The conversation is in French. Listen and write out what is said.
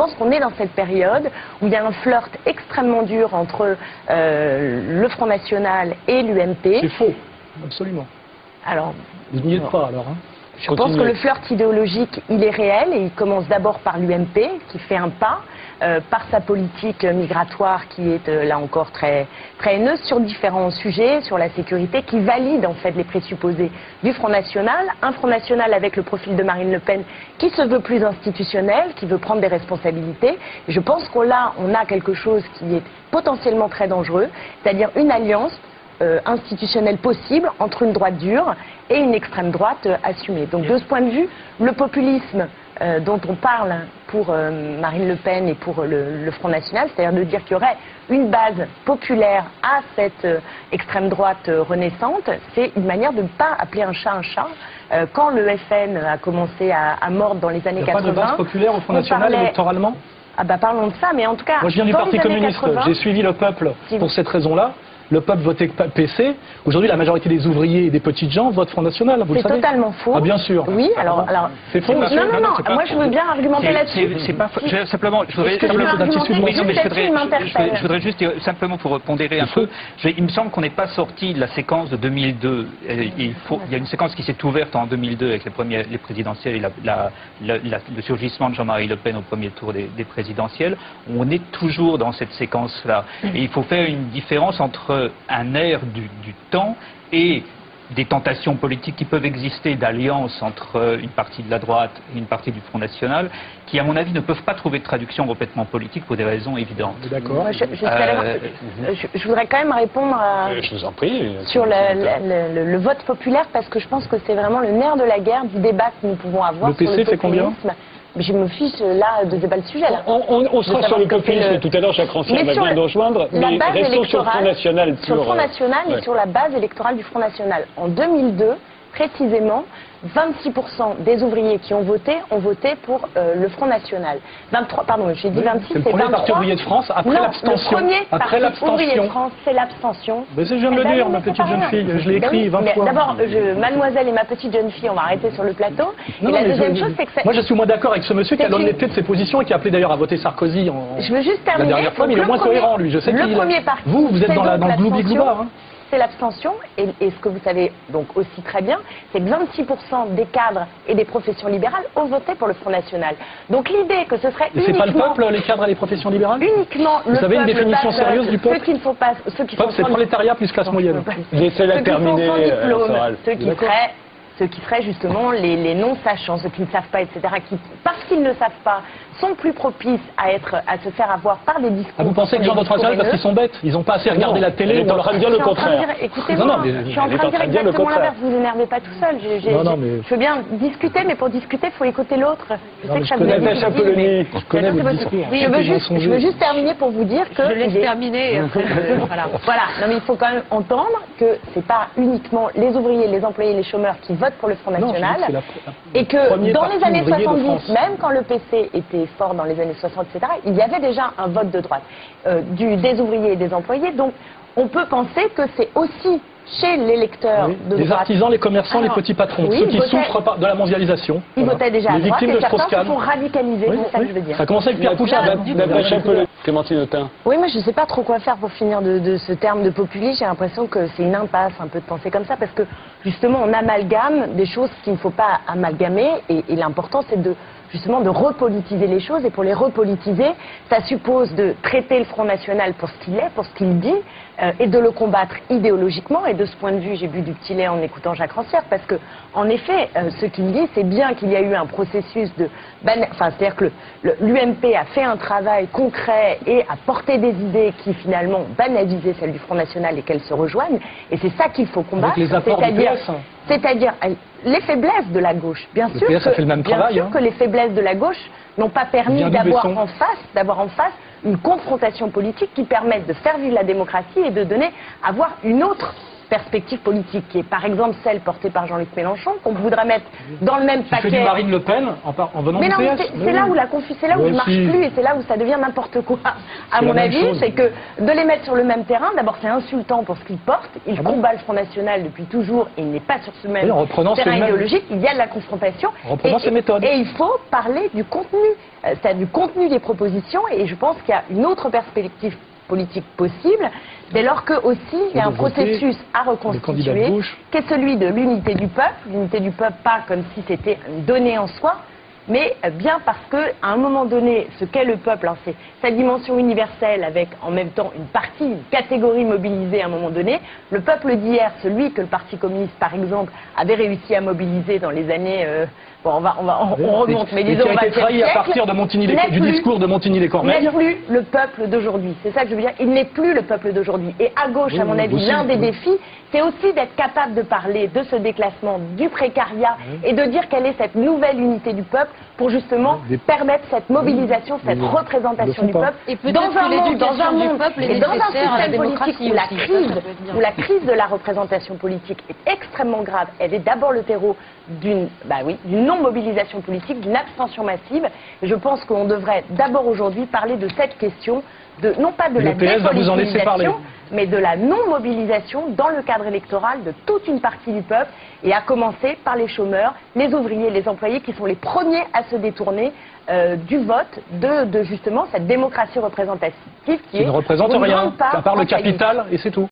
pense qu'on est dans cette période où il y a un flirt extrêmement dur entre le Front National et l'UMP. C'est faux, absolument. Alors, vous n'y êtes pas alors, hein. Je pense que le flirt idéologique, il est réel et il commence d'abord par l'UMP qui fait un pas, par sa politique migratoire qui est là encore très haineuse sur différents sujets, sur la sécurité, qui valide en fait les présupposés du Front National. Un Front National avec le profil de Marine Le Pen qui se veut plus institutionnel, qui veut prendre des responsabilités. Et je pense qu'on a quelque chose qui est potentiellement très dangereux, c'est-à-dire une alliance institutionnelle possible entre une droite dure et une extrême droite assumée. Donc de ce point de vue, le populisme dont on parle pour Marine Le Pen et pour le Front National, c'est-à-dire de dire qu'il y aurait une base populaire à cette extrême droite renaissante, c'est une manière de ne pas appeler un chat. Quand le FN a commencé à mordre dans les années 80... Il n'y a pas de base populaire au Front National électoralement ? Ah bah parlons de ça, mais en tout cas... Moi je viens du Parti communiste, j'ai suivi le peuple pour cette raison-là. Le peuple votait PC. Aujourd'hui, la majorité des ouvriers et des petites gens votent Front National, vous le savez. C'est totalement faux. Ah, bien sûr. Oui, alors... C'est faux, monsieur. Non, moi je veux bien argumenter là-dessus. C'est pas faux. Simplement, je voudrais simplement pour pondérer un peu, il me semble qu'on n'est pas sorti de la séquence de 2002. Il y a une séquence qui s'est ouverte en 2002 avec les présidentielles et le surgissement de Jean-Marie Le Pen au premier tour des présidentielles. On est toujours dans cette séquence-là. Et il faut faire une différence entre un air du temps et des tentations politiques qui peuvent exister d'alliance entre une partie de la droite et une partie du Front National, qui à mon avis ne peuvent pas trouver de traduction complètement politique pour des raisons évidentes. D'accord. Je voudrais quand même répondre je vous en prie, sur le vote populaire, parce que je pense que c'est vraiment le nerf de la guerre du débat que nous pouvons avoir sur le populisme. fait combien ? Je me fiche là de débat le sujet. Là. On sera sur le populisme tout à l'heure, Jacques Rancière va bien nous rejoindre, mais restons sur le Front National. Sur le Front National et sur la base électorale du Front National. En 2002, précisément, 26% des ouvriers qui ont voté pour le Front National. 23, pardon, j'ai dit 26, c'est le premier parti ouvrier de France après l'abstention. Le premier parti ouvrier de France, c'est l'abstention. Mais je viens de le dire, ma petite jeune fille, je l'ai écrit 20 fois. D'abord, mademoiselle et ma petite jeune fille, on va arrêter sur le plateau. Et la deuxième chose, c'est que... Moi, je suis moins d'accord avec ce monsieur qui a l'honnêteté de ses positions et qui a appelé d'ailleurs à voter Sarkozy Je veux juste terminer. La dernière fois, mais il est moins cohérent, lui. Je sais le premier parti, vous êtes dans le gloubi-glouba, hein. C'est l'abstention, et ce que vous savez donc aussi très bien, c'est que 26% des cadres et des professions libérales ont voté pour le Front National. Donc l'idée que ce serait uniquement... c'est pas le peuple, les cadres et les professions libérales ? Uniquement le peuple. Vous avez une définition sérieuse du peuple ? Ceux qui ne font pas... Peuple, c'est prolétariat plus classe moyenne. Laissez-la terminer, ceux qui seraient justement les non-sachants, ceux qui ne savent pas, etc., qui, parce qu'ils ne savent pas, sont plus propices à se faire avoir par des discours. Vous pensez que les gens votent national parce qu'ils sont bêtes? Ils n'ont pas assez regardé la télé? On est en train de dire le contraire. Écoutez-moi, je suis en train de dire exactement l'inverse. Vous vous énervez pas tout seul. Je veux bien discuter, mais pour discuter, il faut écouter l'autre. Je sais que ça vous est difficile. Je connais le discours. Je veux juste terminer pour vous dire que... Je laisse terminer. Voilà. Non, mais il faut quand même entendre que c'est pas uniquement les ouvriers, les employés, les chômeurs qui votent pour le Front National, et que dans les années 70, même quand le PC était fort dans les années 60, etc., il y avait déjà un vote de droite des ouvriers et des employés. Donc on peut penser que c'est aussi chez l'électeurs de droite. Les artisans, les commerçants, les petits patrons, ceux qui souffrent de la mondialisation. Ils votaient déjà à droite, et certains se font radicaliser, c'est ça que je veux dire. Ça a commencé avec Pierre Pouchard. Clémentine Autain. Oui, moi je ne sais pas trop quoi faire pour finir de ce terme de populisme. J'ai l'impression que c'est une impasse un peu de penser comme ça, parce que justement on amalgame des choses qu'il ne faut pas amalgamer, et l'important c'est justement de repolitiser les choses, et pour les repolitiser, ça suppose de traiter le Front National pour ce qu'il est, pour ce qu'il dit, et de le combattre idéologiquement. Et de ce point de vue, j'ai bu du petit lait en écoutant Jacques Rancière, parce que, en effet, ce qu'il dit, c'est bien qu'il y a eu un processus de... c'est-à-dire que l'UMP a fait un travail concret et a porté des idées qui, finalement, banalisaient celles du Front National et qu'elles se rejoignent, et c'est ça qu'il faut combattre. C'est-à-dire les faiblesses de la gauche. Bien sûr que les faiblesses de la gauche n'ont pas permis d'avoir en face une confrontation politique qui permette de faire vivre la démocratie et de avoir une autre perspective politique, qui est par exemple celle portée par Jean-Luc Mélenchon, qu'on voudrait mettre dans le même paquet. Tu fais du Marine Le Pen en venant du PS. C'est là où la confusion, c'est là où il ne marche plus et c'est là où ça devient n'importe quoi. À mon avis, c'est que de les mettre sur le même terrain, d'abord c'est insultant pour ce qu'ils portent. Ils combattent le Front National depuis toujours et il n'est pas sur ce même terrain idéologique. Il y a de la confrontation. Et il faut parler du contenu, c'est-à-dire du contenu des propositions, et je pense qu'il y a une autre perspective politique possible, dès lors que aussi il y a un processus à reconstituer, qui est celui de l'unité du peuple. L'unité du peuple, pas comme si c'était une donnée en soi, mais bien parce que à un moment donné, ce qu'est le peuple, hein, c'est sa dimension universelle avec en même temps une partie, une catégorie mobilisée à un moment donné. Le peuple d'hier, celui que le Parti communiste, par exemple, avait réussi à mobiliser dans les années... on remonte, mais disons, on va dire trahi à partir de du discours de Montigny-les-Cormeilles. N'est plus le peuple d'aujourd'hui. C'est ça que je veux dire. Il n'est plus le peuple d'aujourd'hui. Et à gauche, à mon avis, l'un des défis, c'est aussi d'être capable de parler de ce déclassement, du précariat, et de dire quelle est cette nouvelle unité du peuple pour justement permettre cette mobilisation, cette représentation du peuple dans un monde, dans un système politique où la crise de la représentation politique est extrêmement grave. Elle est d'abord le terreau d'une non-mobilisation politique, d'une abstention massive. Et je pense qu'on devrait d'abord aujourd'hui parler de cette question, non pas de la dépolitisation, mais de la non-mobilisation dans le cadre électoral de toute une partie du peuple, et à commencer par les chômeurs, les ouvriers, les employés, qui sont les premiers à se détourner du vote de justement cette démocratie représentative qui ne représente rien, à part le capital, et c'est tout.